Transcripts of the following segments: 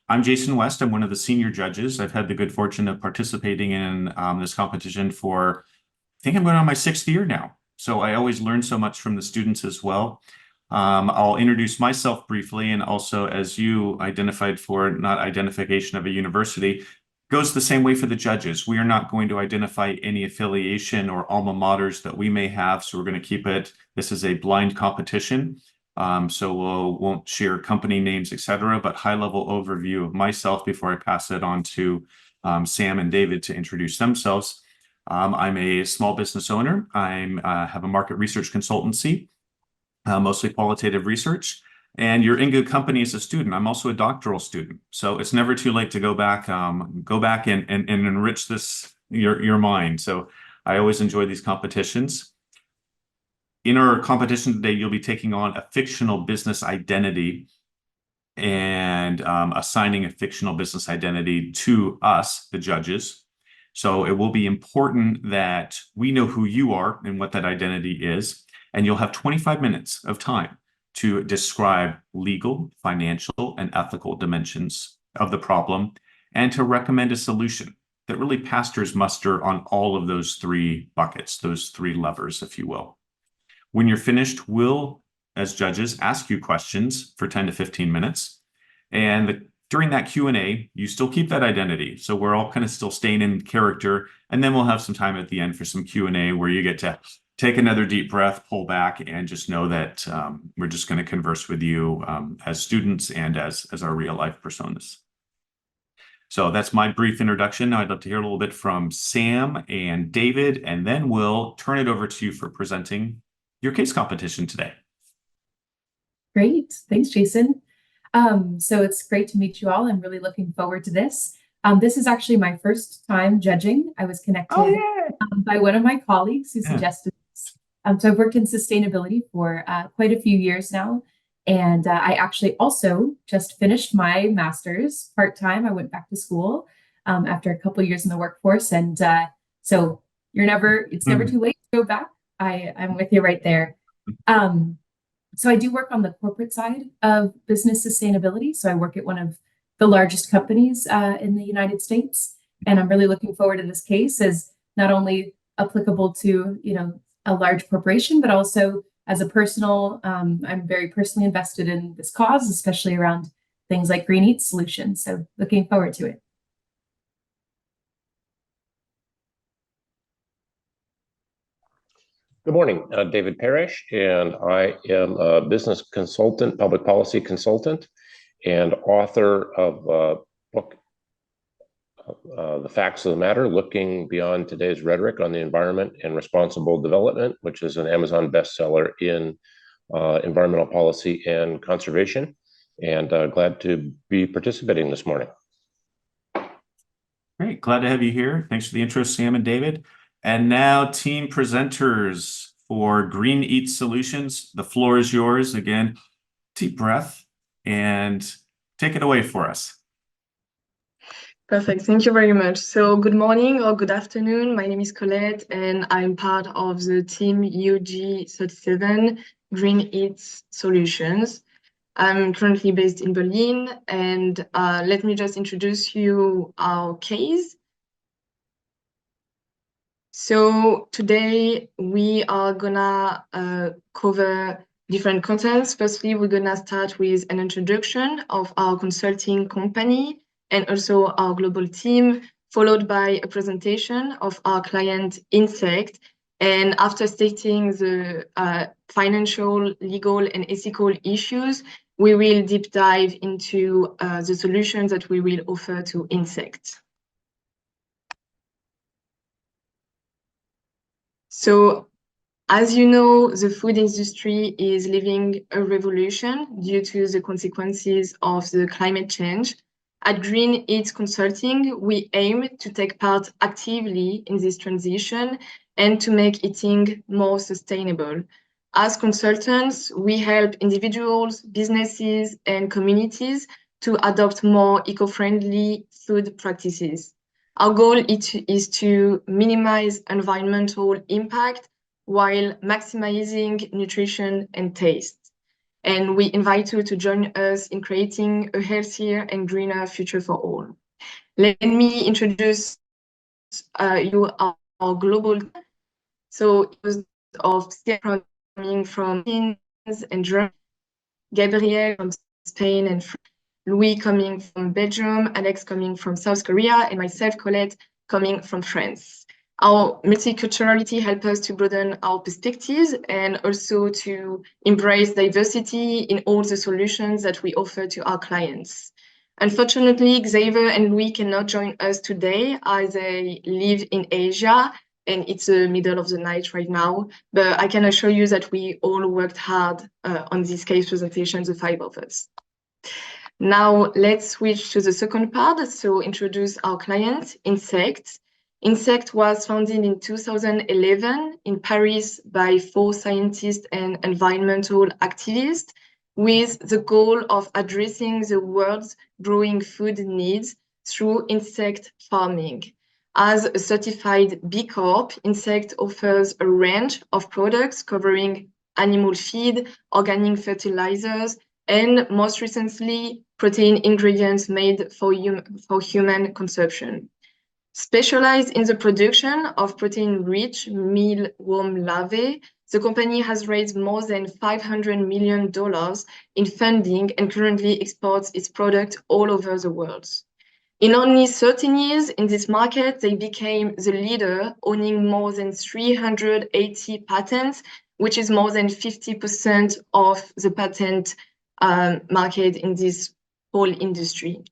I'm Jason West. I'm one of the senior judges. I've had the good fortune of participating in this competition for, I think I'm going on my 6th year now. So I always learn so much from the students as well. I'll introduce myself briefly, and also, as you identified for not identification of a university, goes the same way for the judges. We are not going to identify any affiliation or alma maters that we may have, so we're going to keep it. This is a blind competition. So won't share company names, etc., but high-level overview of myself before I pass it on to Sam and David to introduce themselves. I'm a small business owner. I have a market research consultancy, mostly qualitative research. And you're in good company as a student. I'm also a doctoral student, so it's never too late to go back and enrich your mind. So I always enjoy these competitions. In our competition today, you'll be taking on a fictional business identity and assigning a fictional business identity to us, the judges. So it will be important that we know who you are and what that identity is. And you'll have 25 minutes of time to describe legal, financial, and ethical dimensions of the problem and to recommend a solution that really pastors muster on all of those 3 buckets, those 3 levers, if you will. When you're finished, we'll, as judges, ask you questions for 10 to 15 minutes. And during that Q&A, you still keep that identity. So we're all kind of still staying in character. And then we'll have some time at the end for some Q&A where you get to take another deep breath, pull back, and just know that we're just going to converse with you as students and as our real-life personas. So that's my brief introduction. Now I'd love to hear a little bit from Sam and David, and then we'll turn it over to you for presenting your case competition today. Great. Thanks, Jason. So it's great to meet you all. I'm really looking forward to this. This is actually my first time judging. I was connected by one of my colleagues who suggested this. So I've worked in sustainability for quite a few years now. And I actually also just finished my master's part-time. I went back to school after a couple of years in the workforce. And so it's never too late to go back. I'm with you right there. So I do work on the corporate side of business sustainability. So I work at one of the largest companies in the United States. And I'm really looking forward to this case as not only applicable to, a large corporation, but also as a personal, I'm very personally invested in this cause, especially around things like GreenEats solutions. So looking forward to it. Good morning, David Parrish, and I am a business consultant, public policy consultant, and author of a book, The Facts of the Matter, Looking Beyond Today's Rhetoric on the Environment and Responsible Development, which is an Amazon bestseller in environmental policy and conservation, and glad to be participating this morning. Great, glad to have you here. Thanks for the intro, Sam and David. And now, team presenters for GreenEats Solutions. The floor is yours. Again, deep breath and take it away for us. Perfect. Thank you very much. So good morning or good afternoon. My name is Colette, and I'm part of the team UG37 GreenEats Solutions. I'm currently based in Berlin, and let me just introduce you our case. So today we are gonna cover different contents. Firstly, we're gonna start with an introduction of our consulting company and also our global team, followed by a presentation of our client Insect. And after stating the financial, legal, and ethical issues, we will deep dive into the solutions that we will offer to Insect. So, as you know, the food industry is living a revolution due to the consequences of the climate change. At GreenEats Consulting, we aim to take part actively in this transition and to make eating more sustainable. As consultants, we help individuals, businesses, and communities to adopt more eco-friendly food practices. Our goal is to minimize environmental impact while maximizing nutrition and taste. And we invite you to join us in creating a healthier and greener future for all. Let me introduce you our global. So it was of coming from and Germany, Gabriel from Spain and France, Louis coming from Belgium, Alex coming from South Korea, and myself, Colette, coming from France. Our multiculturality helps us to broaden our perspectives and also to embrace diversity in all the solutions that we offer to our clients. Unfortunately, Xavier and Louis cannot join us today as they live in Asia, and it's the middle of the night right now. But I can assure you that we all worked hard on this case presentation, the 5 of us. Now let's switch to the second part. So introduce our client, IBESCC. IBESCC was founded in 2011 in Paris by 4 scientists and environmental activists with the goal of addressing the world's growing food needs through insect farming. As a certified B Corp, IBESCC offers a range of products covering animal feed, organic fertilizers, and most recently, protein ingredients made for human consumption. Specialized in the production of protein-rich mealworm larvae, the company has raised more than $500 million in funding and currently exports its product all over the world. In only 13 years in this market, they became the leader, owning more than 380 patents, which is more than 50% of the patent market in this whole industry.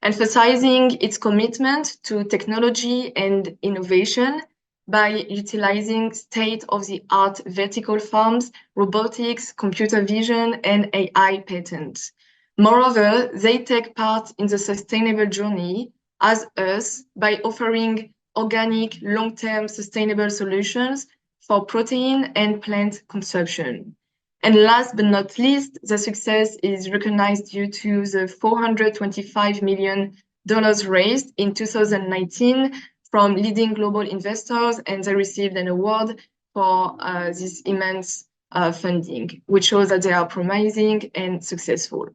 Emphasizing its commitment to technology and innovation by utilizing state-of-the-art vertical farms, robotics, computer vision, and AI patents. Moreover, they take part in the sustainable journey as us by offering organic, long-term sustainable solutions for protein and plant consumption. And last but not least, the success is recognized due to the $425 million raised in 2019 from leading global investors, and they received an award for this immense funding, which shows that they are promising and successful.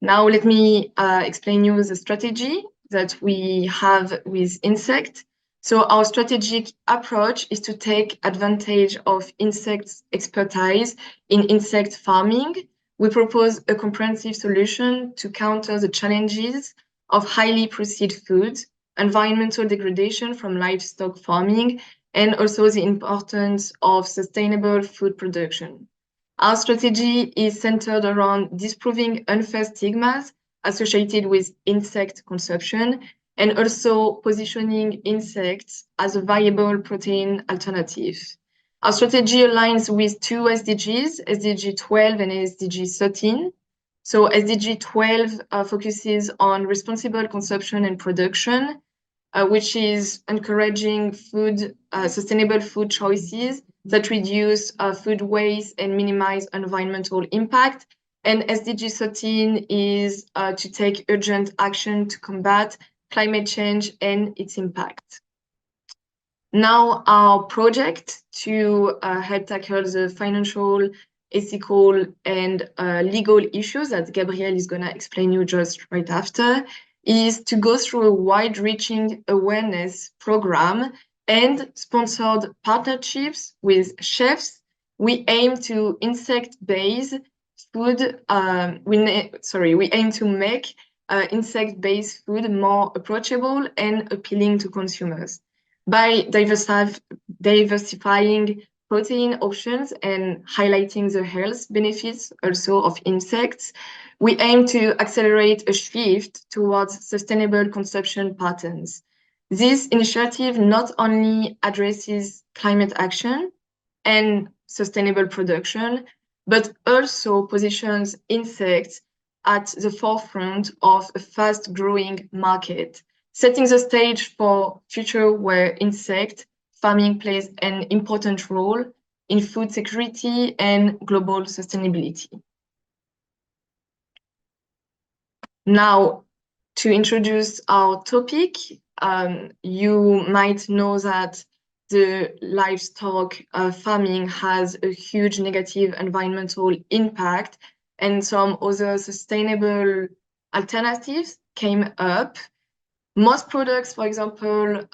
Now let me explain you the strategy that we have with IBESCC. So our strategic approach is to take advantage of IBESCC's expertise in insect farming. We propose a comprehensive solution to counter the challenges of highly processed foods, environmental degradation from livestock farming, and also the importance of sustainable food production. Our strategy is centered around disproving unfair stigmas associated with insect consumption and also positioning insects as a viable protein alternative. Our strategy aligns with 2 SDGs, SDG 12 and SDG 13. So SDG 12 focuses on responsible consumption and production, which is encouraging sustainable food choices that reduce food waste and minimize environmental impact. And SDG 13 is to take urgent action to combat climate change and its impact. Now, our project to help tackle the financial, ethical, and legal issues that Gabriel is going to explain you just right after is to go through a wide-reaching awareness program and sponsored partnerships with chefs. We aim to insect-based food. We aim to make insect-based food more approachable and appealing to consumers by diversifying protein options and highlighting the health benefits also of insects. We aim to accelerate a shift towards sustainable consumption patterns. This initiative not only addresses climate action and sustainable production, but also positions insects at the forefront of a fast-growing market, setting the stage for future where insect farming plays an important role in food security and global sustainability. Now, to introduce our topic, you might know that the livestock farming has a huge negative environmental impact and some other sustainable alternatives came up. Most products, for example,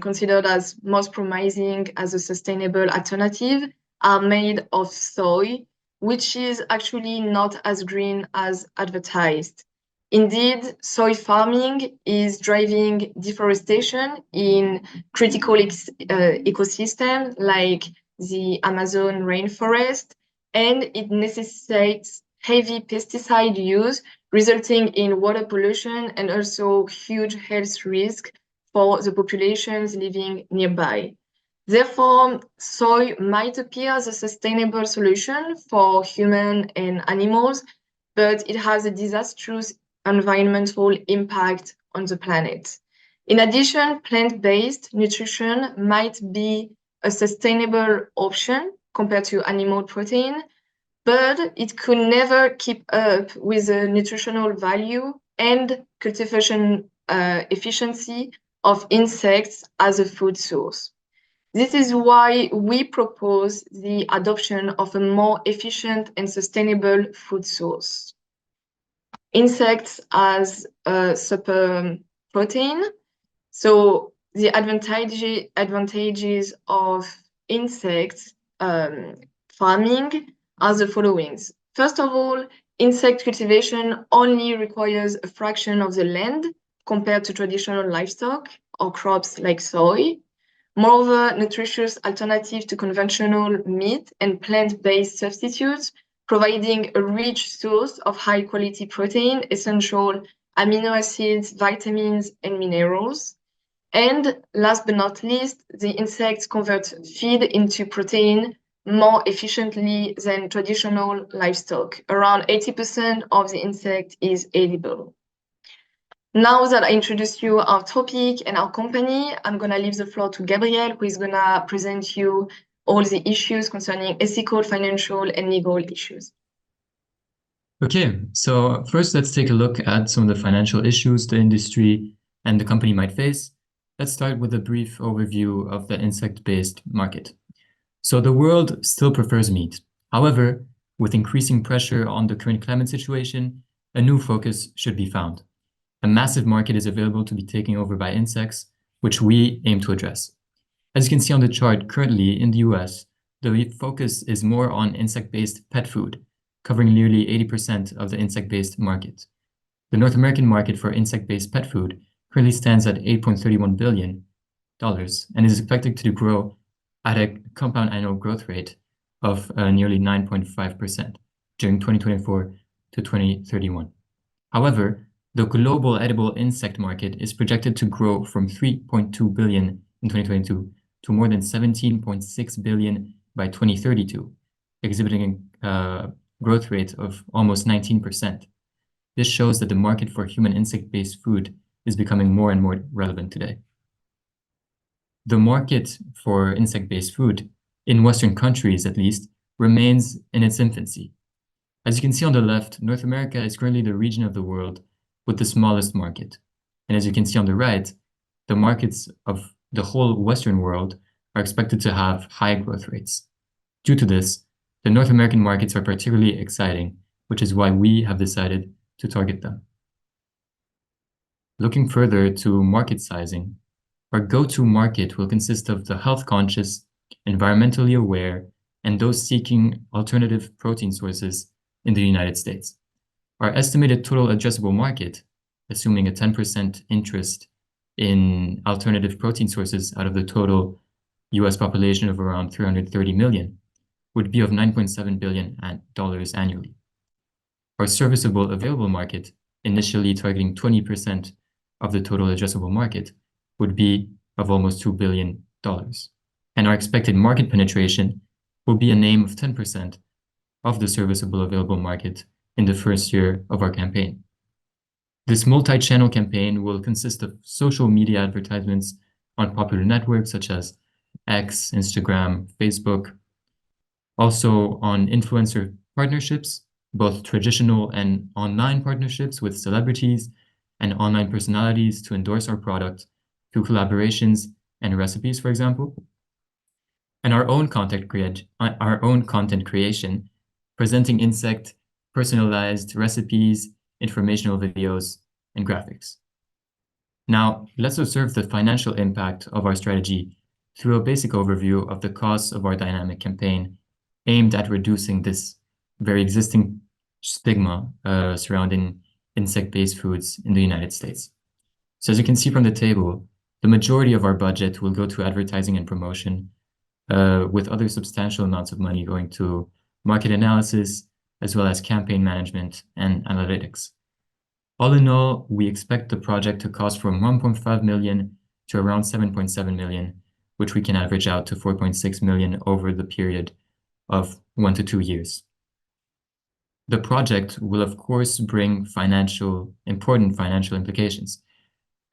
considered as most promising as a sustainable alternative, are made of soy, which is actually not as green as advertised. Indeed, soy farming is driving deforestation in critical ecosystems like the Amazon rainforest, and it necessitates heavy pesticide use, resulting in water pollution and also huge health risk for the populations living nearby. Therefore, soy might appear as a sustainable solution for humans and animals, but it has a disastrous environmental impact on the planet. In addition, plant-based nutrition might be a sustainable option compared to animal protein, but it could never keep up with the nutritional value and cultivation efficiency of insects as a food source. This is why we propose the adoption of a more efficient and sustainable food source. Insects as a super protein. So the advantages of insects farming are the following. First of all, insect cultivation only requires a fraction of the land compared to traditional livestock or crops like soy. Moreover, nutritious alternative to conventional meat and plant-based substitutes, providing a rich source of high-quality protein, essential amino acids, vitamins, and minerals. And last but not least, the insects convert feed into protein more efficiently than traditional livestock. Around 80% of the insect is edible. Now that I introduced you our topic and our company, I'm going to leave the floor to Gabrielle, who is going to present you all the issues concerning ethical, financial, and legal issues. Okay, so first let's take a look at some of the financial issues the industry and the company might face. Let's start with a brief overview of the insect-based market. So the world still prefers meat. However, with increasing pressure on the current climate situation, a new focus should be found. A massive market is available to be taken over by insects, which we aim to address. As you can see on the chart, currently in the US, the focus is more on insect-based pet food, covering nearly 80% of the insect-based market. The North American market for insect-based pet food currently stands at $8.31 billion and is expected to grow at a compound annual growth rate of nearly 9.5% during 2024 to 2031. However, the global edible insect market is projected to grow from $3.2 billion in 2022 to more than $17.6 billion by 2032, exhibiting a growth rate of almost 19%. This shows that the market for human insect-based food is becoming more and more relevant today. The market for insect-based food, in Western countries at least, remains in its infancy. As you can see on the left, North America is currently the region of the world with the smallest market. And as you can see on the right, the markets of the whole Western world are expected to have high growth rates. Due to this, the North American markets are particularly exciting, which is why we have decided to target them. Looking further to market sizing, our go-to market will consist of the health-conscious, environmentally aware, and those seeking alternative protein sources in the United States. Our estimated total addressable market, assuming a 10% interest in alternative protein sources out of the total US population of around 330 million, would be of $9.7 billion annually. Our serviceable available market, initially targeting 20% of the total addressable market, would be of almost $2 billion. And our expected market penetration will be an aim of 10% of the serviceable available market in the first year of our campaign. This multi-channel campaign will consist of social media advertisements on popular networks such as X, Instagram, Facebook, also on influencer partnerships, both traditional and online partnerships with celebrities and online personalities to endorse our product through collaborations and recipes, for example, and our own content creation, presenting insect personalized recipes, informational videos, and graphics. Now, let's observe the financial impact of our strategy through a basic overview of the costs of our dynamic campaign aimed at reducing this very existing stigma surrounding insect-based foods in the United States. So as you can see from the table, the majority of our budget will go to advertising and promotion, with other substantial amounts of money going to market analysis, as well as campaign management and analytics. All in all, we expect the project to cost from 1.5 million to around 7.7 million, which we can average out to 4.6 million over the period of 1 to 2 years. The project will, of course, bring important financial implications.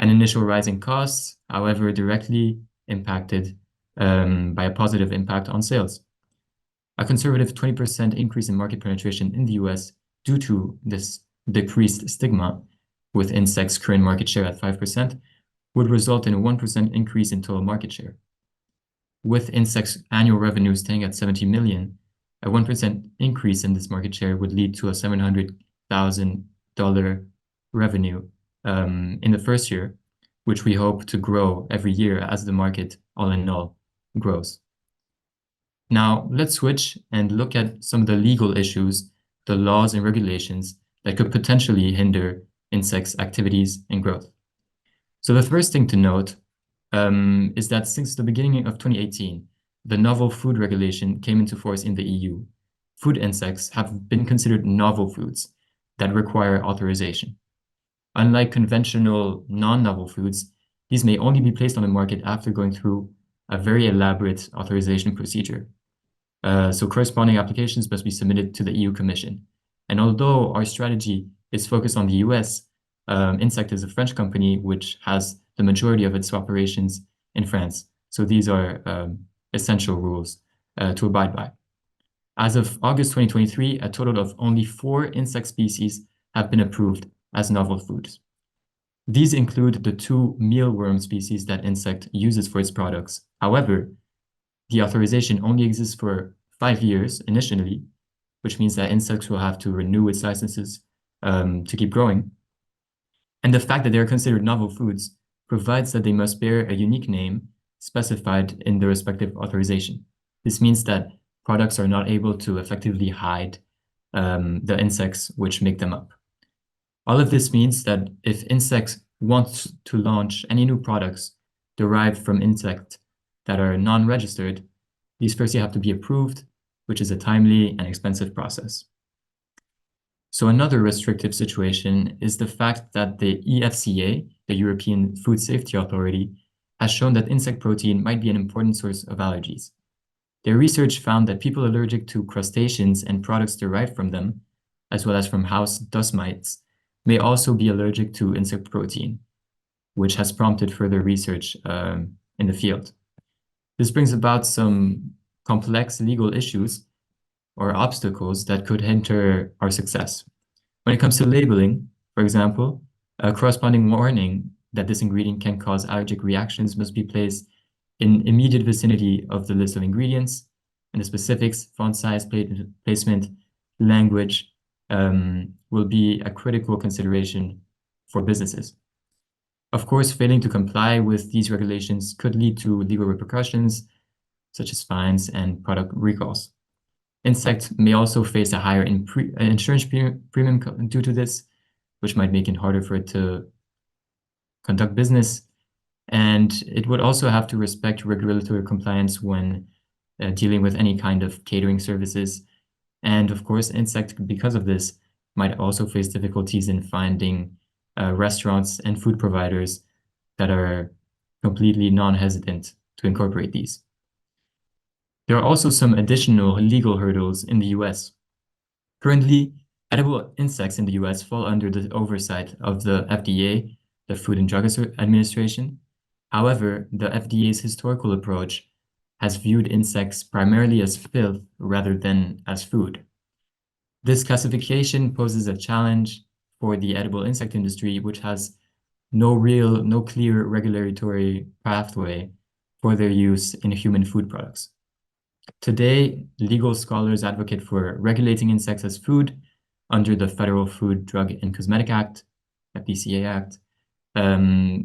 An initial rise in costs, however, directly impacted by a positive impact on sales. A conservative 20% increase in market penetration in the US due to this decreased stigma, with insects' current market share at 5%, would result in a 1% increase in total market share. With insects' annual revenue staying at 70 million, a 1% increase in this market share would lead to a $700,000 revenue in the first year, which we hope to grow every year as the market, all in all, grows. Now, let's switch and look at some of the legal issues, the laws and regulations that could potentially hinder insects' activities and growth. So the first thing to note is that since the beginning of 2018, the novel food regulation came into force in the EU. Food insects have been considered novel foods that require authorization. Unlike conventional non-novel foods, these may only be placed on the market after going through a very elaborate authorization procedure. So corresponding applications must be submitted to the EU Commission. And although our strategy is focused on the US, Insect is a French company which has the majority of its operations in France. So these are essential rules to abide by. As of August 2023, a total of only 4 insect species have been approved as novel foods. These include the 2 mealworm species that Insect uses for its products. However, the authorization only exists for 5 years initially, which means that Insect will have to renew its licenses to keep growing. And the fact that they are considered novel foods provides that they must bear a unique name specified in the respective authorization. This means that products are not able to effectively hide the insects which make them up. All of this means that if Insect wants to launch any new products derived from insects that are non-registered, these firstly have to be approved, which is a timely and expensive process. So another restrictive situation is the fact that the EFCA, the European Food Safety Authority, has shown that insect protein might be an important source of allergies. Their research found that people allergic to crustaceans and products derived from them, as well as from house dust mites, may also be allergic to insect protein, which has prompted further research in the field. This brings about some complex legal issues or obstacles that could hinder our success. When it comes to labeling, for example, a corresponding warning that this ingredient can cause allergic reactions must be placed in immediate vicinity of the list of ingredients, and the specifics, font size, placement, language will be a critical consideration for businesses. Of course, failing to comply with these regulations could lead to legal repercussions, such as fines and product recalls. Insect may also face a higher insurance premium due to this, which might make it harder for it to conduct business. And it would also have to respect regulatory compliance when dealing with any kind of catering services. And of course, Insect, because of this, might also face difficulties in finding restaurants and food providers that are completely non-hesitant to incorporate these. There are also some additional legal hurdles in the US. Currently, edible insects in the US fall under the oversight of the FDA, the Food and Drug Administration. However, the FDA's historical approach has viewed insects primarily as filth rather than as food. This classification poses a challenge for the edible insect industry, which has no clear regulatory pathway for their use in human food products. Today, legal scholars advocate for regulating insects as food under the Federal Food, Drug, and Cosmetic Act, FDCA Act,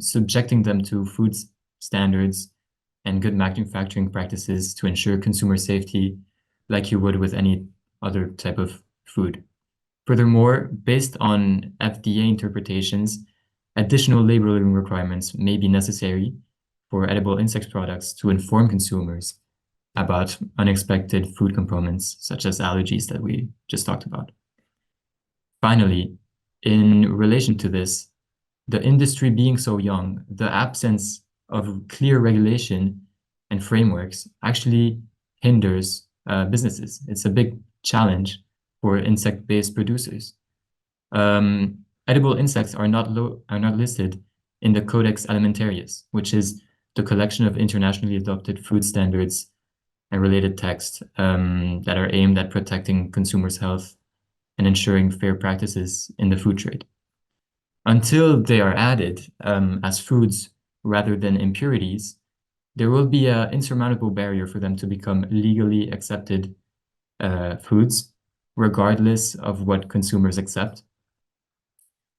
subjecting them to food standards and good manufacturing practices to ensure consumer safety, like you would with any other type of food. Furthermore, based on FDA interpretations, additional labeling requirements may be necessary for edible insect products to inform consumers about unexpected food components, such as allergies that we just talked about. Finally, in relation to this, the industry being so young, the absence of clear regulation and frameworks actually hinders businesses. It's a big challenge for insect-based producers. Edible insects are not listed in the Codex Alimentarius, which is the collection of internationally adopted food standards and related texts that are aimed at protecting consumers' health and ensuring fair practices in the food trade. Until they are added as foods rather than impurities, there will be an insurmountable barrier for them to become legally accepted foods, regardless of what consumers accept.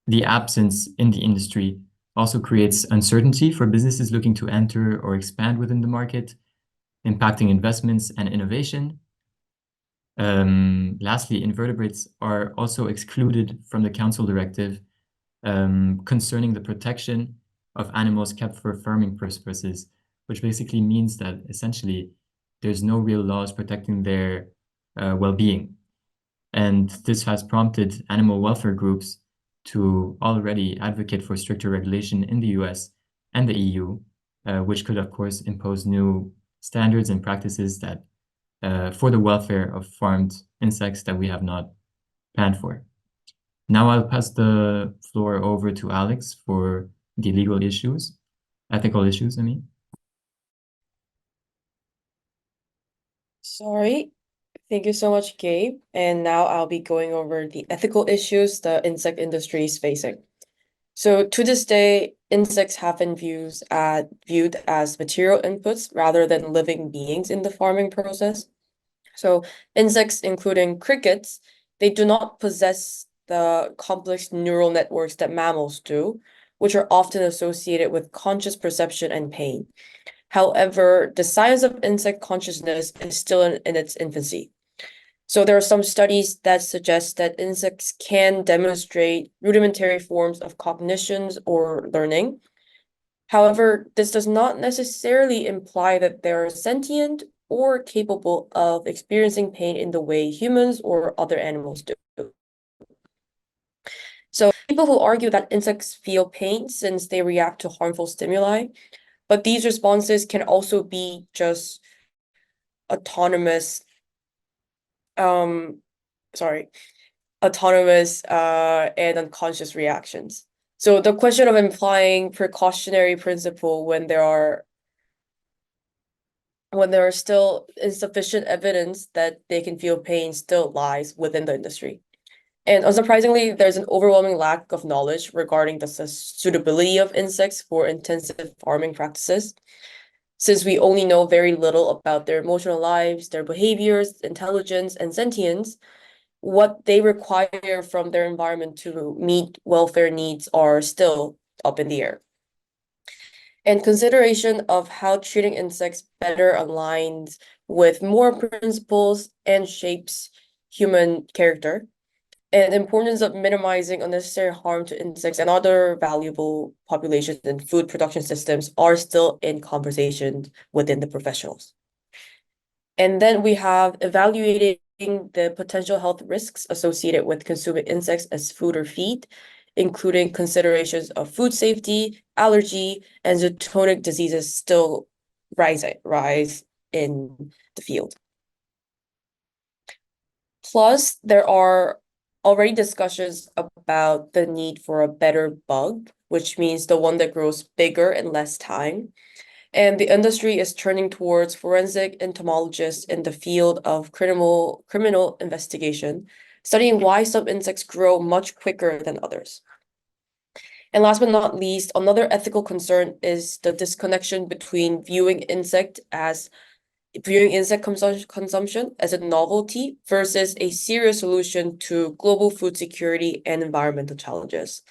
The absence in the industry also creates uncertainty for businesses looking to enter or expand within the market, impacting investments and innovation. Lastly, invertebrates are also excluded from the Council directive concerning the protection of animals kept for farming purposes, which basically means that essentially there's no real laws protecting their well-being. And this has prompted animal welfare groups to already advocate for stricter regulation in the US and the EU, which could, of course, impose new standards and practices that for the welfare of farmed insects that we have not planned for. Now I'll pass the floor over to Alex for the legal issues, ethical issues, I mean. Sorry. Thank you so much, Gabe. And now I'll be going over the ethical issues the insect industry is facing. So to this day, insects have been viewed as material inputs rather than living beings in the farming process. So insects, including crickets, they do not possess the complex neural networks that mammals do, which are often associated with conscious perception and pain. However, the science of insect consciousness is still in its infancy. So there are some studies that suggest that insects can demonstrate rudimentary forms of cognitions or learning. However, this does not necessarily imply that they're sentient or capable of experiencing pain in the way humans or other animals do. So people who argue that insects feel pain since they react to harmful stimuli, but these responses can also be just autonomous and unconscious reactions. So the question of implying precautionary principle when there are still insufficient evidence that they can feel pain still lies within the industry. And unsurprisingly, there's an overwhelming lack of knowledge regarding the suitability of insects for intensive farming practices. Since we only know very little about their emotional lives, their behaviors, intelligence, and sentience, what they require from their environment to meet welfare needs are still up in the air. And consideration of how treating insects better aligns with moral principles and shapes human character, and the importance of minimizing unnecessary harm to insects and other valuable populations and food production systems are still in conversation within the professionals. And then we have evaluating the potential health risks associated with consuming insects as food or feed, including considerations of food safety, allergy, and zoonotic diseases still rise in the field. Plus, there are already discussions about the need for a better bug, which means the one that grows bigger in less time. And the industry is turning towards forensic entomologists in the field of criminal investigation, studying why some insects grow much quicker than others. And last but not least, another ethical concern is the disconnection between viewing insect as viewing insect consumption as a novelty versus a serious solution to global food security and environmental challenges.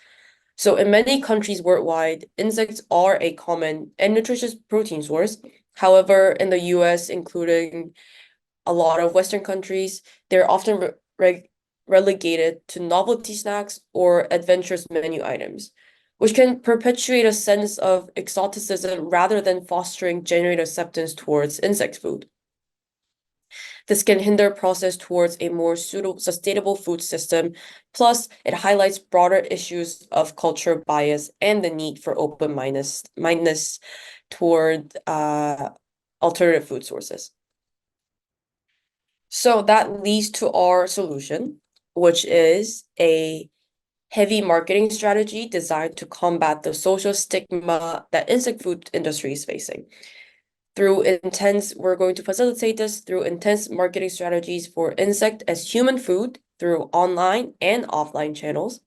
So in many countries worldwide, insects are a common and nutritious protein source. However, in the US, including a lot of Western countries, they're often relegated to novelty snacks or adventurous menu items, which can perpetuate a sense of exoticism rather than fostering genuine acceptance towards insect food. This can hinder process towards a more sustainable food system. Plus, it highlights broader issues of culture bias and the need for open-mindedness toward alternative food sources. So that leads to our solution, which is a heavy marketing strategy designed to combat the social stigma that insect food industry is facing. We're going to facilitate this through intense marketing strategies for insect as human food through online and offline channels.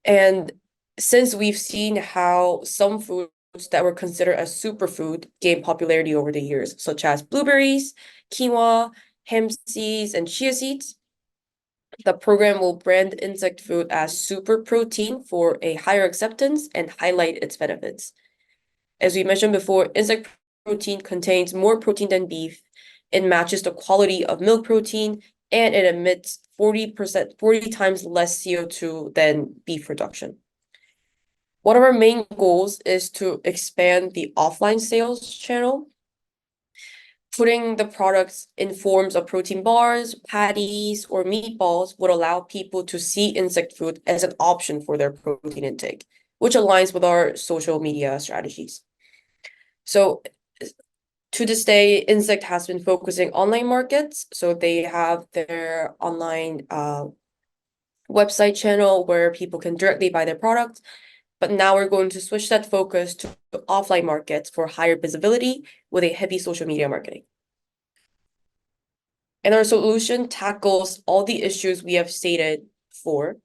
And since we've seen how some foods that were considered as superfood gain popularity over the years, such as blueberries, quinoa, hemp seeds, and chia seeds, the program will brand insect food as super protein for a higher acceptance and highlight its benefits. As we mentioned before, insect protein contains more protein than beef. It matches the quality of milk protein, and it emits 40 times less CO2 than beef production. One of our main goals is to expand the offline sales channel. Putting the products in forms of protein bars, patties, or meatballs would allow people to see insect food as an option for their protein intake, which aligns with our social media strategies. So to this day, Insect has been focusing online markets. So they have their online website channel where people can directly buy their products. But now we're going to switch that focus to offline markets for higher visibility with a heavy social media marketing. And our solution tackles all the issues we have stated before.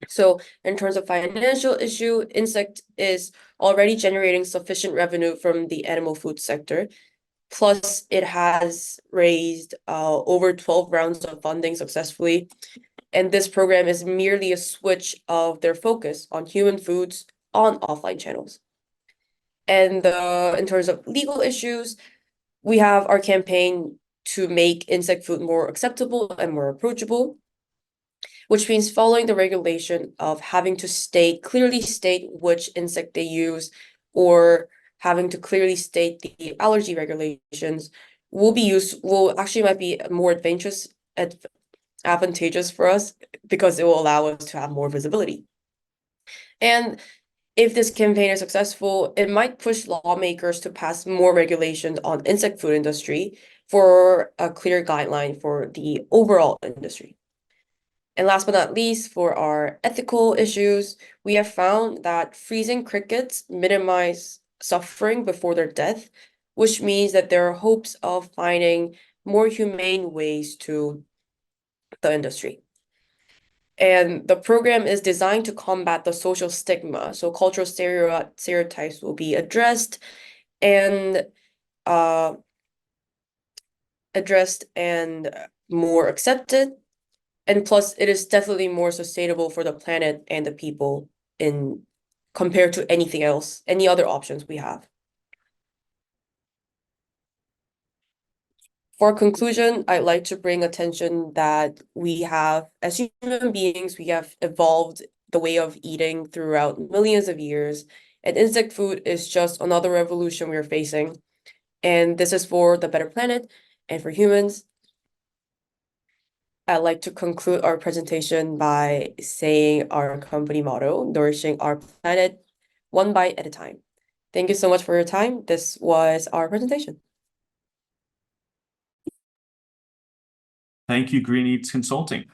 So in terms of financial issue, Insect is already generating sufficient revenue from the animal food sector. Plus, it has raised over 12 rounds of funding successfully. And this program is merely a switch of their focus on human foods on offline channels. And in terms of legal issues, we have our campaign to make insect food more acceptable and more approachable, which means following the regulation of having to clearly state which insect they use, or having to clearly state the allergy regulations might be more advantageous for us because it will allow us to have more visibility. And if this campaign is successful, it might push lawmakers to pass more regulations on insect food industry for a clear guideline for the overall industry. And last but not least, for our ethical issues, we have found that freezing crickets minimize suffering before their death, which means that there are hopes of finding more humane ways to the industry. And the program is designed to combat the social stigma. So cultural stereotypes will be addressed and more accepted. And plus, it is definitely more sustainable for the planet and the people compared to anything else, any other options we have. For conclusion, I'd like to bring attention that we have, as human beings, we have evolved the way of eating throughout millions of years, and insect food is just another revolution we're facing. And this is for the better planet and for humans. I'd like to conclude our presentation by saying our company motto, nourishing our planet one bite at a time. Thank you so much for your time. This was our presentation. Thank you, GreenEats Consulting.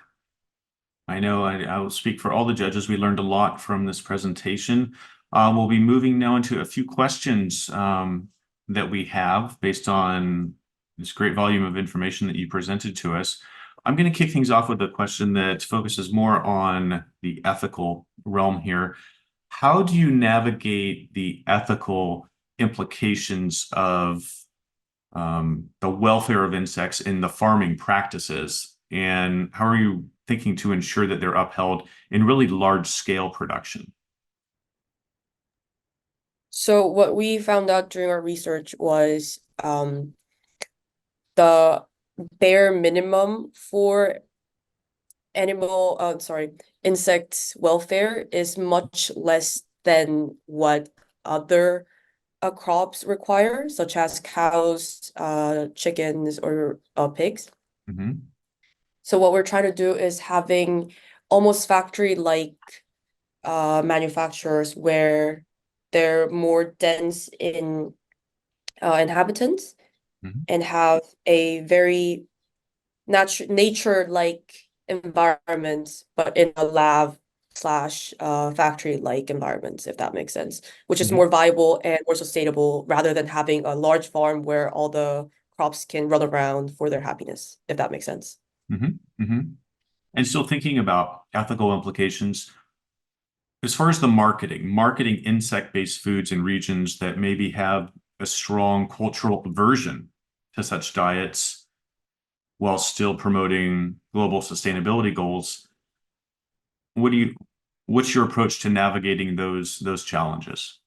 I know I will speak for all the judges. We learned a lot from this presentation. We'll be moving now into a few questions that we have based on this great volume of information that you presented to us. I'm going to kick things off with a question that focuses more on the ethical realm here. How do you navigate the ethical implications of the welfare of insects in the farming practices, and how are you thinking to ensure that they're upheld in really large scale production? So what we found out during our research was the bare minimum for insect welfare is much less than what other crops require, such as cows, chickens, or pigs. Mhm. So what we're trying to do is having almost factory-like manufacturers where they're more dense in inhabitants Mhm. and have a very nature-like environment, but in a lab slash factory-like environments, if that makes sense, which is Mhm. more viable and more sustainable rather than having a large farm where all the crops can run around for their happiness, if that makes sense. Mhm. Mhm. And still thinking about ethical implications, as far as the marketing insect-based foods in regions that maybe have a strong cultural aversion to such diets while still promoting global sustainability goals, what's your approach to navigating those challenges?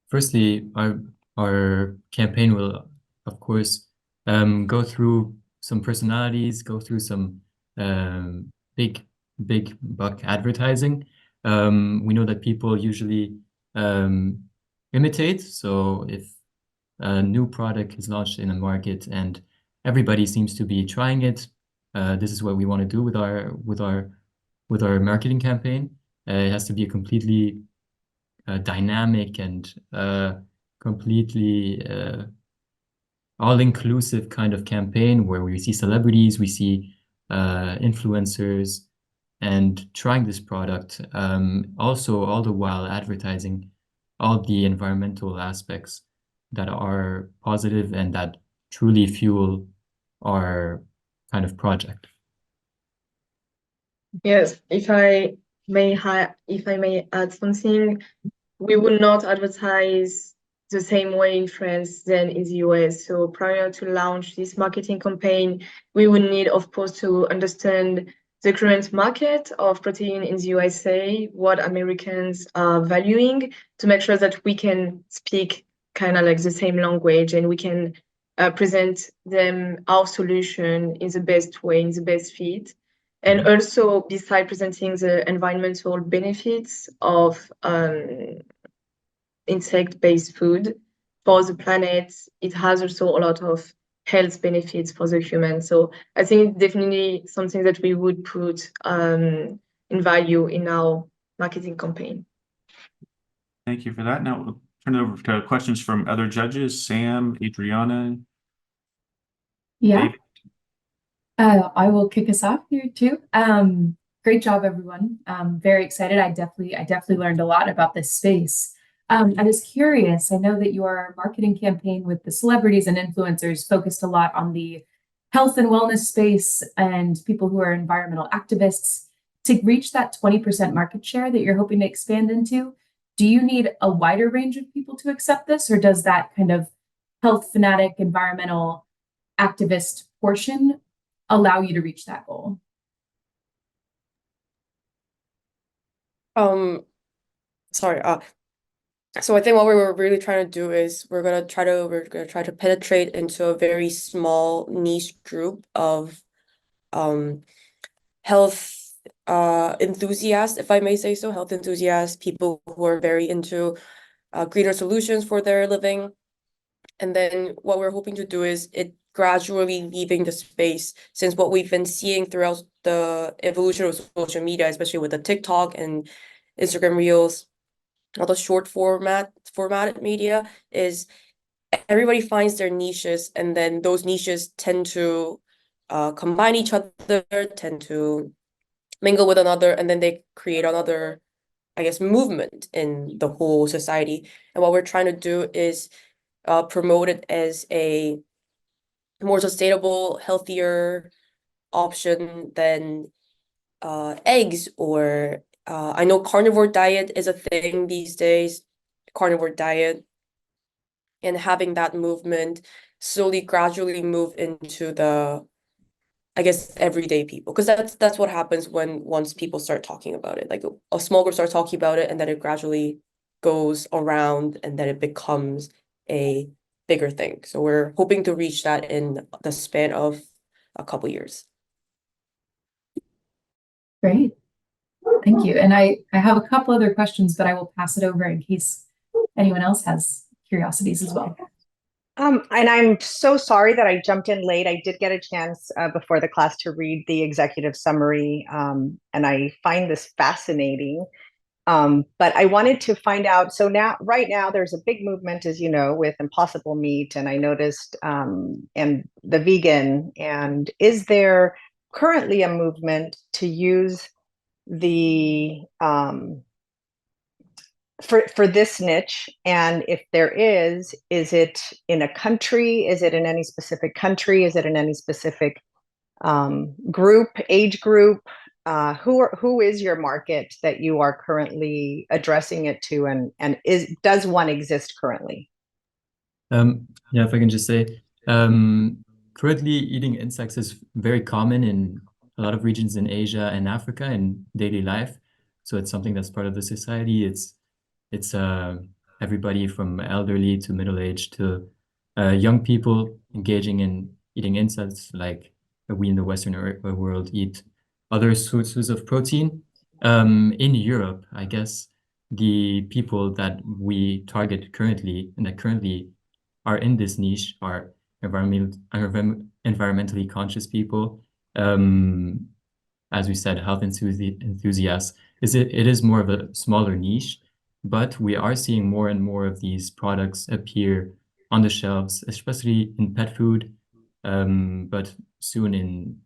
Firstly, our campaign will, of course, go through some personalities, go through some big buck advertising. We know that people usually imitate. So if a new product is launched in a market and everybody seems to be trying it, this is what we want to do with our marketing campaign. It has to be a completely dynamic and completely all-inclusive kind of campaign where we see celebrities, we see influencers, and trying this product. Also, all the while advertising all the environmental aspects that are positive and that truly fuel our kind of project. Yes, if I may add something, we will not advertise the same way in France than in the US. So prior to launch this marketing campaign, we would need, of course, to understand the current market of protein in the USA, what Americans are valuing, to make sure that we can speak kind of like the same language and we can present them our solution in the best way, in the best fit. And also, beside presenting the environmental benefits of insect-based food for the planet, it has also a lot of health benefits for the human. So I think it's definitely something that we would put in value in our marketing campaign. Thank you for that. Now we'll turn it over to questions from other judges, Sam, Adriana, Yeah. David. I will kick us off here too. Great job, everyone. Very excited. I definitely learned a lot about this space. I was curious. I know that your marketing campaign with the celebrities and influencers focused a lot on the health and wellness space and people who are environmental activists. To reach that 20% market share that you're hoping to expand into, do you need a wider range of people to accept this, or does that kind of health fanatic, environmental activist portion allow you to reach that goal? Sorry, so I think what we were really trying to do is we're gonna try to penetrate into a very small niche group of health enthusiasts, if I may say so, health enthusiasts, people who are very into greener solutions for their living. And then what we're hoping to do is it gradually leaving the space, since what we've been seeing throughout the evolution of social media, especially with the TikTok and Instagram Reels, all the short formatted media, is everybody finds their niches, and then those niches tend to combine each other, tend to mingle with another, and then they create another, I guess, movement in the whole society. And what we're trying to do is promote it as a more sustainable, healthier option than eggs, or I know carnivore diet is a thing these days, carnivore diet. and having that movement slowly, gradually move into the, I guess, everyday people, because that's what happens once people start talking about it. Like a small group starts talking about it, and then it gradually goes around, and then it becomes a bigger thing. So we're hoping to reach that in the span of a couple years. Great. Thank you. And I have a couple other questions, but I will pass it over in case anyone else has curiosities as well. And I'm so sorry that I jumped in late. I did get a chance before the class to read the executive summary, and I find this fascinating. But I wanted to find out, so right now, there's a big movement, as you know, with Impossible Meat, and I noticed, and the vegan, and is there currently a movement to use the for this niche? And if there is it in a country? Is it in any specific country? Is it in any specific age group? Who is your market that you are currently addressing it to, and does one exist currently? Yeah, if I can just say, currently eating insects is very common in a lot of regions in Asia and Africa in daily life. So it's something that's part of the society. It's everybody from elderly to middle-aged to young people engaging in eating insects, like we in the Western world eat other sources of protein. In Europe, I guess the people that we target currently and that currently are in this niche are environmentally conscious people. As we said, health enthusiasts. It is more of a smaller niche, but we are seeing more and more of these products appear on the shelves, especially in pet food, but soon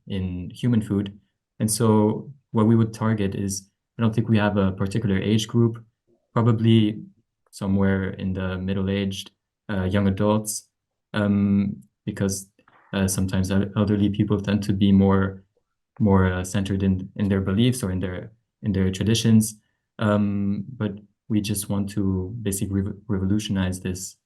in human food. And so what we would target is, I don't think we have a particular age group, probably somewhere in the middle-aged, young adults, because sometimes elderly people tend to be more centered in their beliefs or in their traditions. But we just want to basically revolutionize this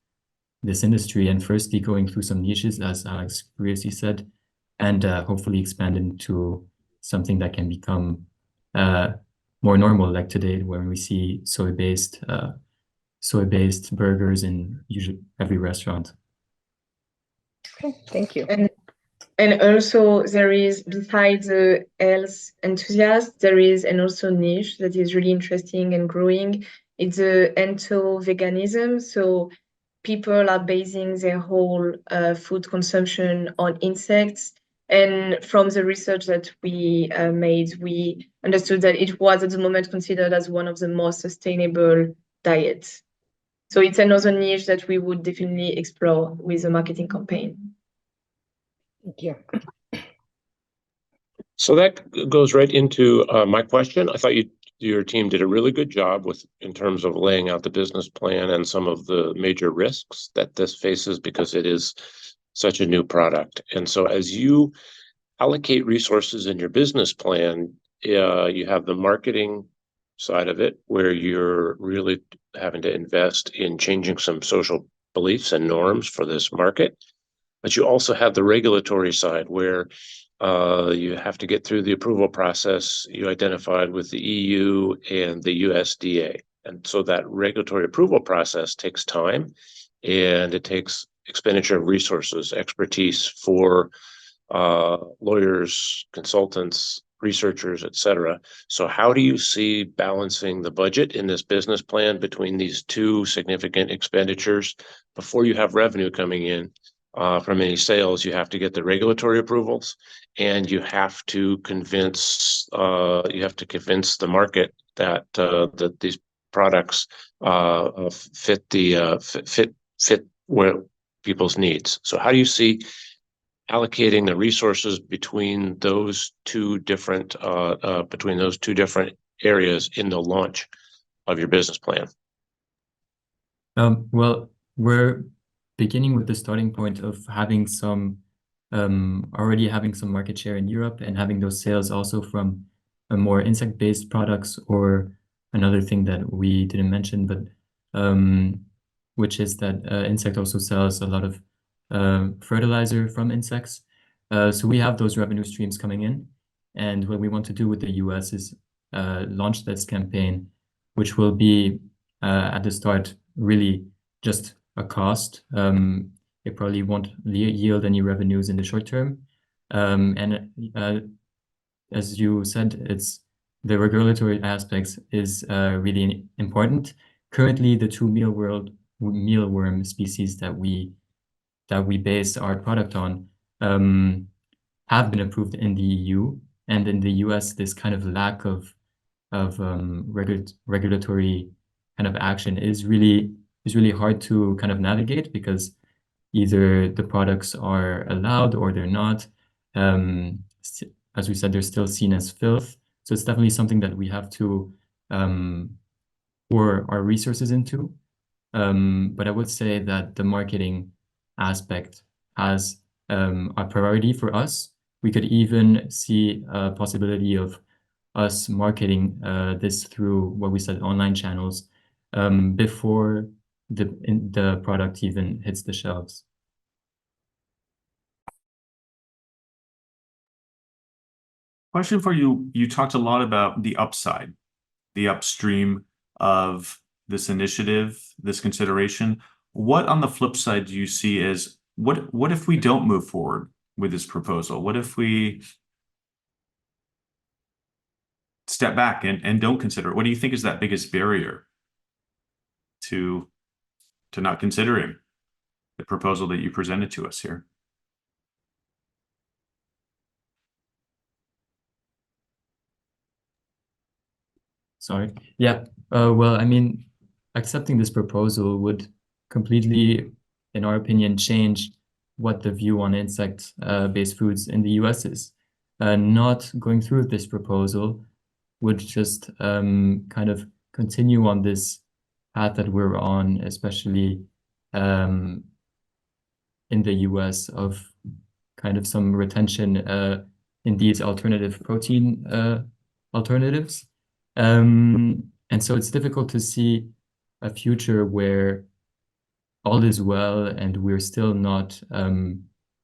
industry, and firstly going through some niches, as Alex previously said, and hopefully expand into something that can become more normal, like today, when we see soy-based burgers in usually every restaurant. Okay, thank you. And also there is, besides the health enthusiast, there is an also niche that is really interesting and growing. It's the ento-veganism. So people are basing their whole food consumption on insects. And from the research that we made, we understood that it was at the moment considered as one of the most sustainable diets. So it's another niche that we would definitely explore with a marketing campaign. Thank you. So that goes right into my question. I thought your team did a really good job in terms of laying out the business plan and some of the major risks that this faces, because it is such a new product. And so as you allocate resources in your business plan, you have the marketing side of it, where you're really having to invest in changing some social beliefs and norms for this market. But you also have the regulatory side, where you have to get through the approval process you identified with the EU and the USDA. And so that regulatory approval process takes time, and it takes expenditure of resources, expertise for lawyers, consultants, researchers, et cetera. So how do you see balancing the budget in this business plan between these two significant expenditures? Before you have revenue coming in from any sales, you have to get the regulatory approvals, and you have to convince the market that that these products fit where people's needs. So how do you see allocating the resources between those two different areas in the launch of your business plan? Well, we're beginning with the starting point of having some already having some market share in Europe, and having those sales also from more insect-based products, or another thing that we didn't mention, but which is that insect also sells a lot of fertilizer from insects. So we have those revenue streams coming in. And what we want to do with the US is launch this campaign, which will be at the start really just a cost. It probably won't yield any revenues in the short term. And as you said, it's the regulatory aspects is really important. Currently, the two mealworm species that we base our product on have been approved in the EU, and in the US, this kind of lack of regulatory kind of action is really hard to kind of navigate, because either the products are allowed or they're not. As we said, they're still seen as filth. So it's definitely something that we have to pour our resources into. But I would say that the marketing aspect has a priority for us. We could even see a possibility of us marketing this through what we said, online channels, before the product even hits the shelves. Question for you. You talked a lot about the upside, the upstream of this initiative, this consideration. What on the flip side do you see as what if we don't move forward with this proposal? What if we step back and don't consider it? What do you think is that biggest barrier to not considering the proposal that you presented to us here? Sorry. Yeah. Well, I mean, accepting this proposal would completely, in our opinion, change what the view on insect-based foods in the US is. Not going through with this proposal would just kind of continue on this path that we're on, especially in the US, of kind of some retention in these alternative protein alternatives. And so it's difficult to see a future where all is well and we're still not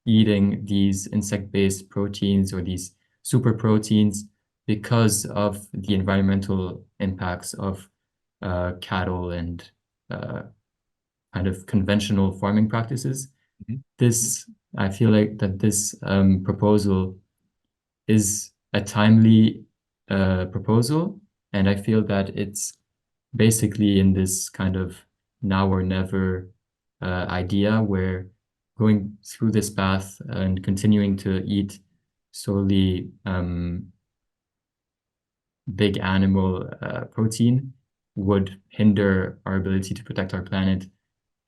eating these insect-based proteins or these super proteins because of the environmental impacts of cattle and kind of conventional farming practices. Mm-hmm. I feel like that this proposal is a timely proposal, and I feel that it's basically in this kind of now or never idea, where going through this path and continuing to eat solely big animal protein would hinder our ability to protect our planet,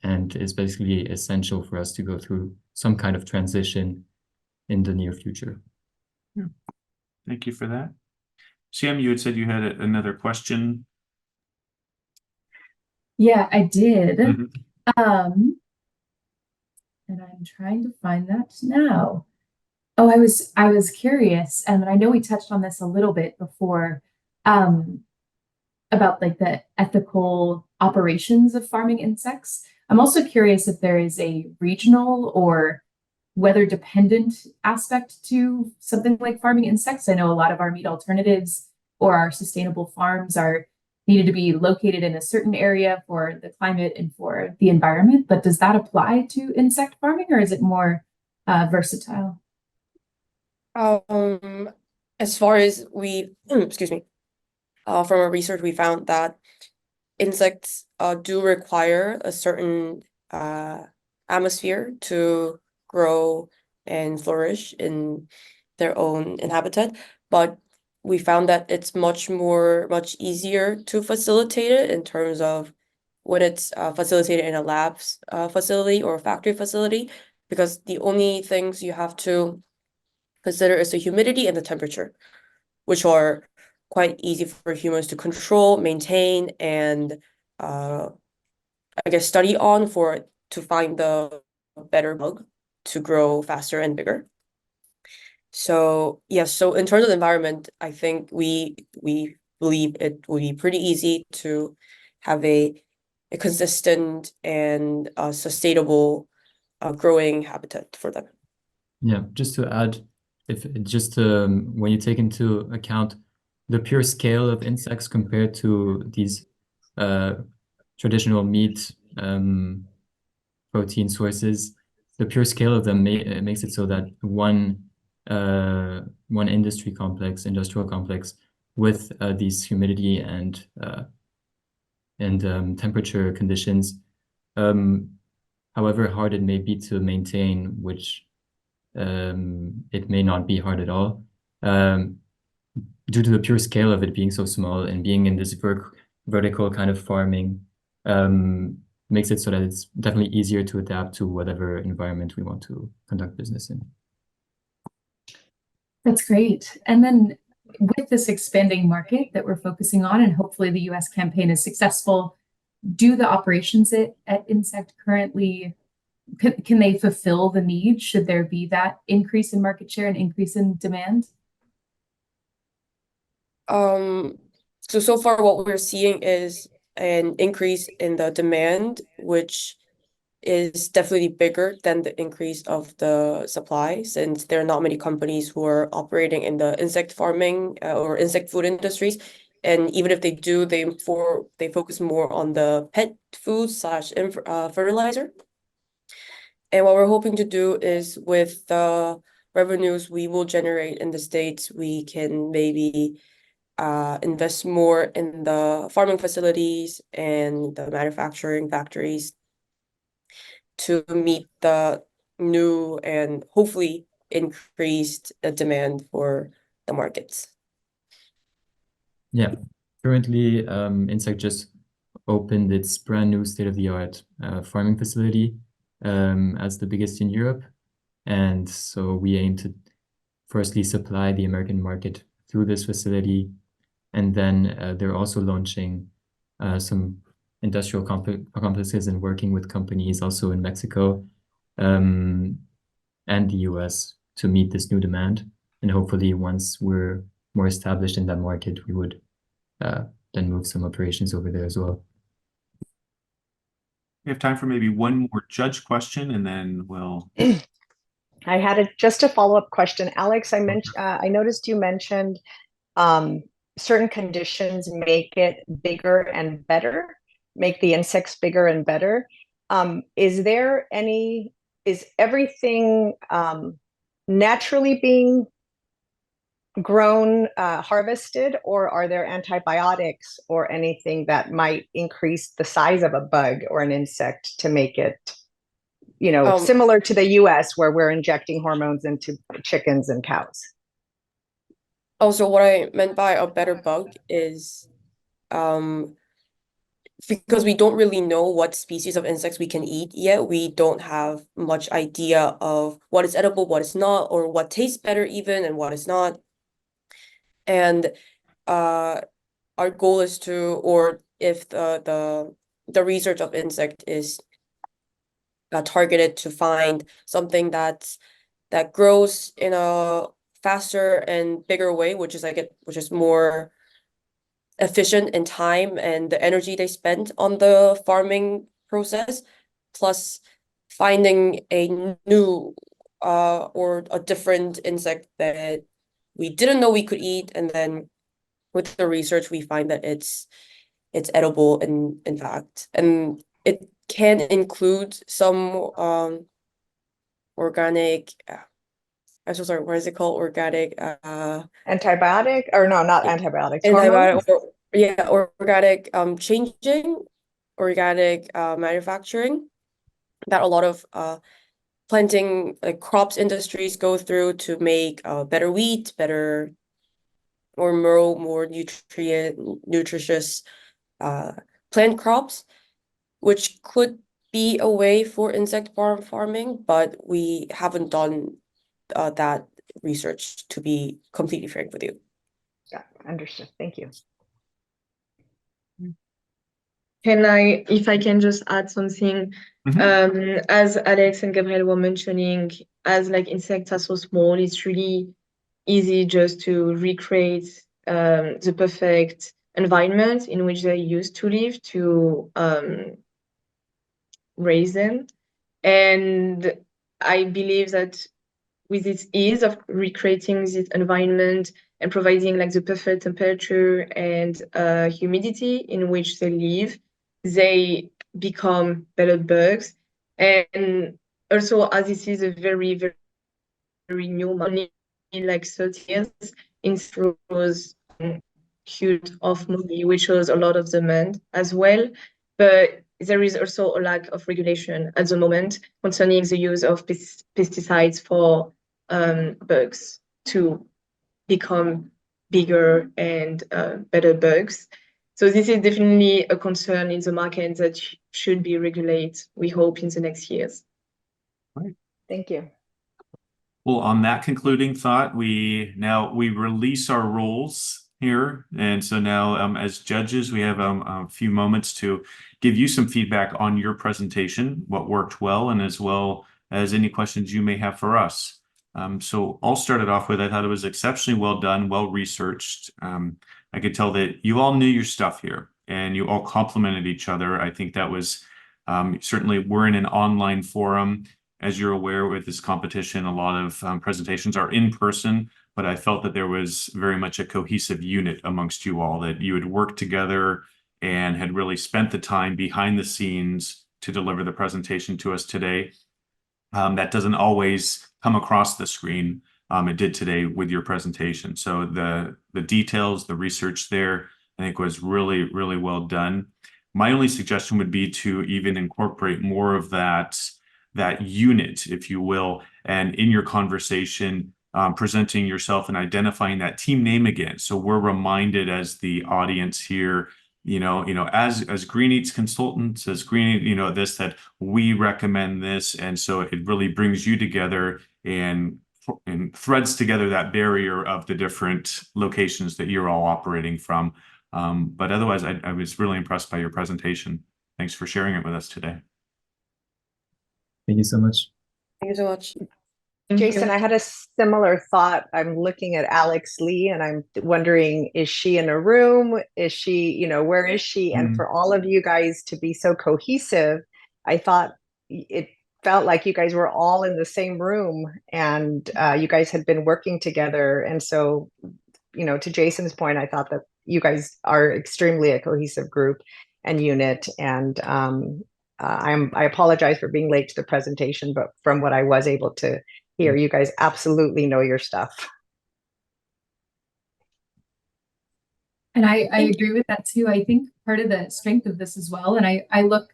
and is basically essential for us to go through some kind of transition in the near future. Yeah. Thank you for that. Sam, you had said you had another question. Yeah, I did. Mm-hmm. And I'm trying to find that now. Oh, I was curious, and I know we touched on this a little bit before, about like the ethical operations of farming insects. I'm also curious if there is a regional or weather dependent aspect to something like farming insects. I know a lot of our meat alternatives or our sustainable farms are needed to be located in a certain area for the climate and for the environment, but does that apply to insect farming, or is it more versatile? As far as we, excuse me, from our research, we found that insects do require a certain atmosphere to grow and flourish in their own habitat, but we found that it's much easier to facilitate it in terms of when it's facilitated in a lab's facility or a factory facility, because the only things you have to consider is the humidity and the temperature, which are quite easy for humans to control, maintain, and I guess study on to find the better bug to grow faster and bigger. So yes, so in terms of the environment, I think we believe it will be pretty easy to have a a consistent and sustainable growing habitat for them. Yeah, just to add, when you take into account the pure scale of insects compared to these traditional meat protein sources, the pure scale of them makes it so that one industrial complex with these humidity and temperature conditions, however hard it may be to maintain, which it may not be hard at all, due to the pure scale of it being so small and being in this vertical kind of farming, makes it so that it's definitely easier to adapt to whatever environment we want to conduct business in. That's great. And then with this expanding market that we're focusing on, and hopefully the US campaign is successful, do the operations at Insect currently, can they fulfill the need? Should there be that increase in market share and increase in demand? So far what we're seeing is an increase in the demand, which is definitely bigger than the increase of the supply, since there are not many companies who are operating in the insect farming or insect food industries. And even if they do, they focus more on the pet food slash fertilizer. And what we're hoping to do is, with the revenues we will generate in the States, we can maybe invest more in the farming facilities and the manufacturing factories to meet the new and hopefully increased demand for the markets. Yeah, currently Insect just opened its brand new state-of-the-art farming facility as the biggest in Europe. And so we aim to firstly supply the American market through this facility. And then they're also launching some industrial complexes and working with companies also in Mexico and the US to meet this new demand. And hopefully once we're more established in that market, we would then move some operations over there as well. We have time for maybe one more judge question, and then we'll. I had just a follow-up question. Alex, I noticed you mentioned certain conditions make it bigger and better, make the insects bigger and better. Is everything naturally being grown, harvested, or are there antibiotics or anything that might increase the size of a bug or an insect to make it, similar to the US where we're injecting hormones into chickens and cows? Also, what I meant by a better bug is because we don't really know what species of insects we can eat yet. We don't have much idea of what is edible, what is not, or what tastes better even, and what is not. And our goal is to, or if the research of insect is targeted to find something that grows in a faster and bigger way, which is more efficient in time and the energy they spend on the farming process, plus finding a new or a different insect that we didn't know we could eat, and then with the research we find that it's edible in fact, and it can include some organic I'm so sorry, what is it called? Organic Antibiotic, or no, not antibiotics. antibiotic organic changing, organic manufacturing that a lot of planting crops industries go through to make better wheat, better or more nutritious plant crops, which could be a way for insect farming, but we haven't done that research, to be completely frank with you. Yeah, understood. Thank you. If I can just add something, as Alex and Gabriel were mentioning, as insects are so small, it's really easy just to recreate the perfect environment in which they used to live to raise them. And I believe that with this ease of recreating this environment and providing like the perfect temperature and humidity in which they live, they become better bugs. And also, as this is a very, very, very new money, like 30 years, it was huge of money, which shows a lot of demand as well. But there is also a lack of regulation at the moment concerning the use of pesticides for bugs to become bigger and better bugs. So this is definitely a concern in the market that should be regulated, we hope, in the next years. Thank you. Well, on that concluding thought, we release our roles here. And so now, as judges, we have a few moments to give you some feedback on your presentation, what worked well, and as well as any questions you may have for us. So I'll start it off with, I thought it was exceptionally well done, well researched. I could tell that you all knew your stuff here and you all complimented each other. I think that was certainly, we're in an online forum. As you're aware, with this competition, a lot of presentations are in person, but I felt that there was very much a cohesive unit amongst you all, that you had worked together and had really spent the time behind the scenes to deliver the presentation to us today. That doesn't always come across the screen. It did today with your presentation. So the details, the research there, I think was really, really well done. My only suggestion would be to even incorporate more of that unit, if you will, and in your conversation, presenting yourself and identifying that team name again. So we're reminded as the audience here, as GreenEats consultants, as GreenEats, that we recommend this. And so it really brings you together and threads together that barrier of the different locations that you're all operating from. But otherwise, I was really impressed by your presentation. Thanks for sharing it with us today. Thank you so much. Thank you so much. Jason, I had a similar thought. I'm looking at Alex Lee and I'm wondering, is she in a room? Is she, where is she? And for all of you guys to be so cohesive, I thought it felt like you guys were all in the same room and you guys had been working together. And so, to Jason's point, I thought that you guys are extremely a cohesive group and unit. And I apologize for being late to the presentation, but from what I was able to hear, you guys absolutely know your stuff. And I agree with that too. I think part of the strength of this as well, and I look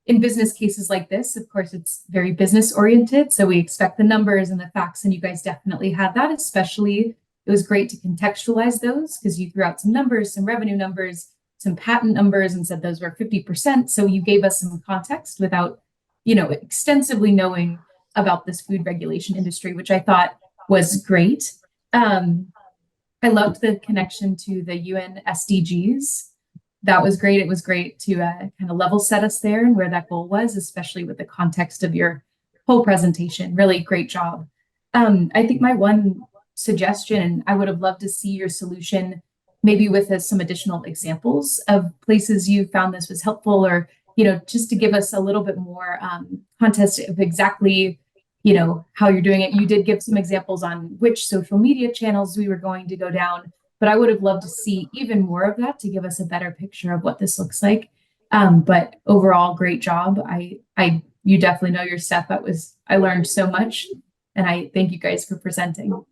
in business cases like this, of course, it's very business oriented. So we expect the numbers and the facts, and you guys definitely had that. Especially, it was great to contextualize those because you threw out some numbers, some revenue numbers, some patent numbers, and said those were 50%. So you gave us some context without, extensively knowing about this food regulation industry, which I thought was great. I loved the connection to the UN SDGs. That was great. It was great to kind of level set us there and where that goal was, especially with the context of your whole presentation. Really great job. I think my one suggestion, I would have loved to see your solution maybe with some additional examples of places you found this was helpful, or, just to give us a little bit more context of exactly, how you're doing it. You did give some examples on which social media channels we were going to go down, but I would have loved to see even more of that to give us a better picture of what this looks like. But overall, great job. You definitely know your stuff. I learned so much, and I thank you guys for presenting.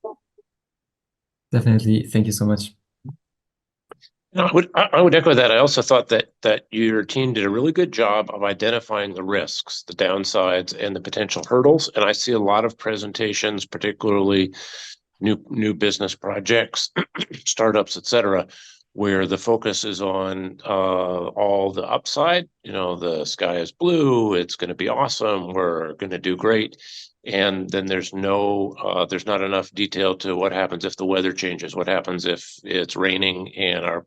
Definitely. Thank you so much. I would echo that. I also thought that your team did a really good job of identifying the risks, the downsides, and the potential hurdles. And I see a lot of presentations, particularly new business projects, startups, et cetera, where the focus is on all the upside. The sky is blue. It's going to be awesome. We're going to do great. And then there's not enough detail to what happens if the weather changes, what happens if it's raining and our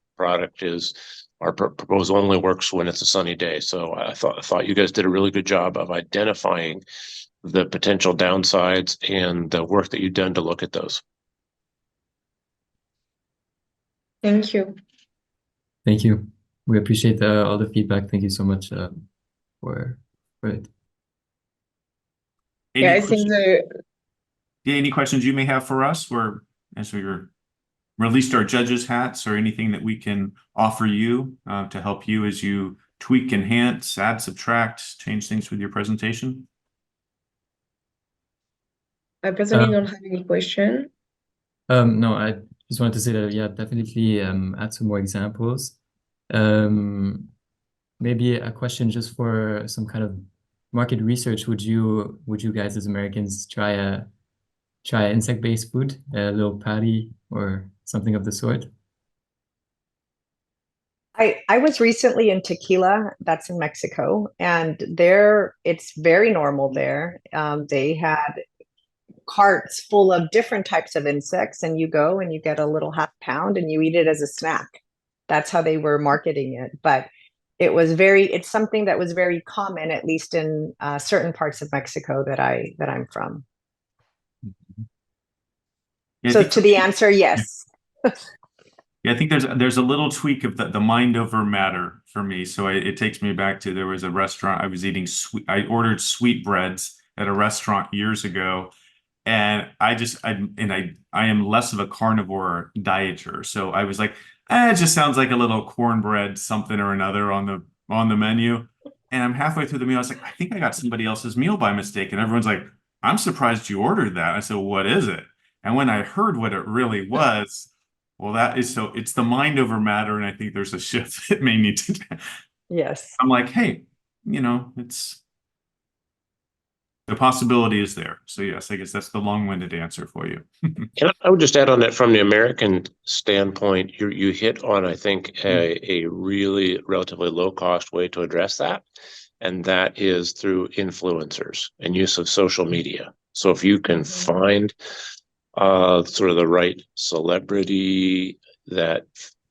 proposal only works when it's a sunny day. So I thought you guys did a really good job of identifying the potential downsides and the work that you've done to look at those. Thank you. Thank you. We appreciate all the feedback. Thank you so much for it. Any Yeah, I think questions- any questions you may have for us, or as we released our judges hats, or anything that we can offer you to help you as you tweak, enhance, add, subtract, change things with your presentation? I personally don't have any question. No, I just wanted to say that, yeah, definitely add some more examples. Maybe a question just for some kind of market research. Would you guys as Americans try insect-based food, a little patty or something of the sort? I was recently in Tequila, that's in Mexico, and there it's very normal there. They had carts full of different types of insects, and you go and you get a little half pound and you eat it as a snack. That's how they were marketing it. But it's something that was very common, at least in certain parts of Mexico that I'm from. Yeah, I So think- to the answer, yes. Yeah, I think there's a little tweak of the mind over matter for me. So it takes me back to, there was a restaurant I was eating I ordered sweetbreads at a restaurant years ago, and I am less of a carnivore dieter. So I was like, it just sounds like a little cornbread something or another on the menu. And I'm halfway through the meal, I was like, I think I got somebody else's meal by mistake. And everyone's like, I'm surprised you ordered that. I said, what is it? And when I heard what it really was, well, it's the mind over matter, and I think there's a shift that may need to. Yes. I'm like, hey, it's the possibility is there. So yes, I guess that's the long-winded answer for you. And I would just add on that from the American standpoint, you hit on, I think, a really relatively low-cost way to address that, and that is through influencers and use of social media. So if you can find sort of the right celebrity that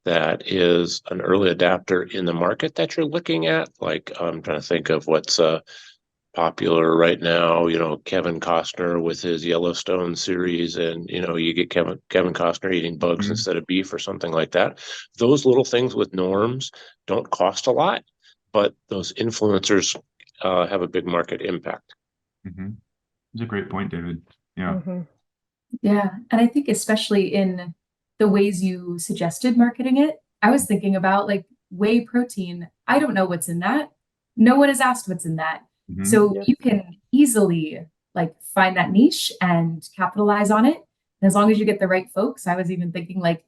is an early adapter in the market that you're looking at, like I'm trying to think of what's popular right now, Kevin Costner with his Yellowstone series, and you get Kevin Costner eating bugs instead of beef or something like that. Those little things with norms don't cost a lot, but those influencers have a big market impact. It's a great point, David. Yeah. Yeah, and I think especially in the ways you suggested marketing it, I was thinking about like whey protein. I don't know what's in that. No one has asked what's in that. So you can easily like find that niche and capitalize on it. And as long as you get the right folks, I was even thinking like,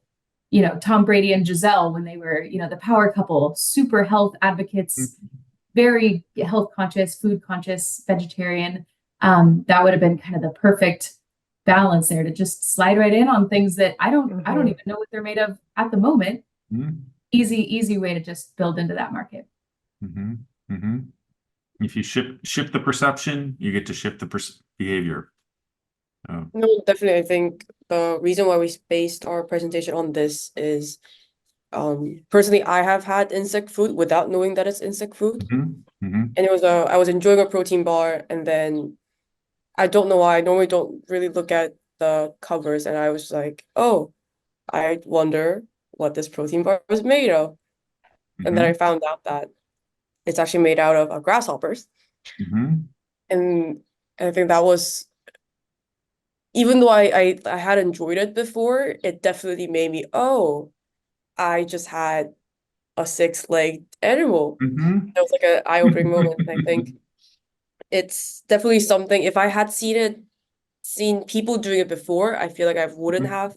Tom Brady and Giselle when they were, the power couple, super health advocates, very health conscious, food conscious, vegetarian. That would have been kind of the perfect balance there to just slide right in on things that I don't even know what they're made of at the moment. Easy way to just build into that market. If you shift the perception, you get to shift the behavior. No, definitely. I think the reason why we based our presentation on this is, personally, I have had insect food without knowing that it's insect food. And it was I was enjoying a protein bar, and then I don't know why I normally don't really look at the covers, and I was like, oh, I wonder what this protein bar was made of. And then I found out that it's actually made out of grasshoppers. And I think that was, even though I had enjoyed it before, it definitely made me, oh, I just had a six-legged animal. That was like an eye-opening moment. And I think it's definitely something, if I had seen people doing it before, I feel like I wouldn't have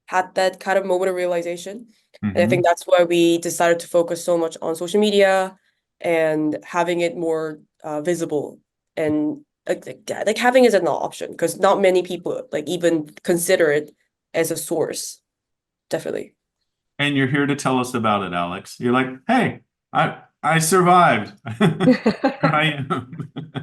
had that kind of moment of realization. And I think that's why we decided to focus so much on social media and having it more visible, and like having it as an option, because not many people like even consider it as a source. Definitely. And you're here to tell us about it, Alex. You're like, hey, I survived. Here I am.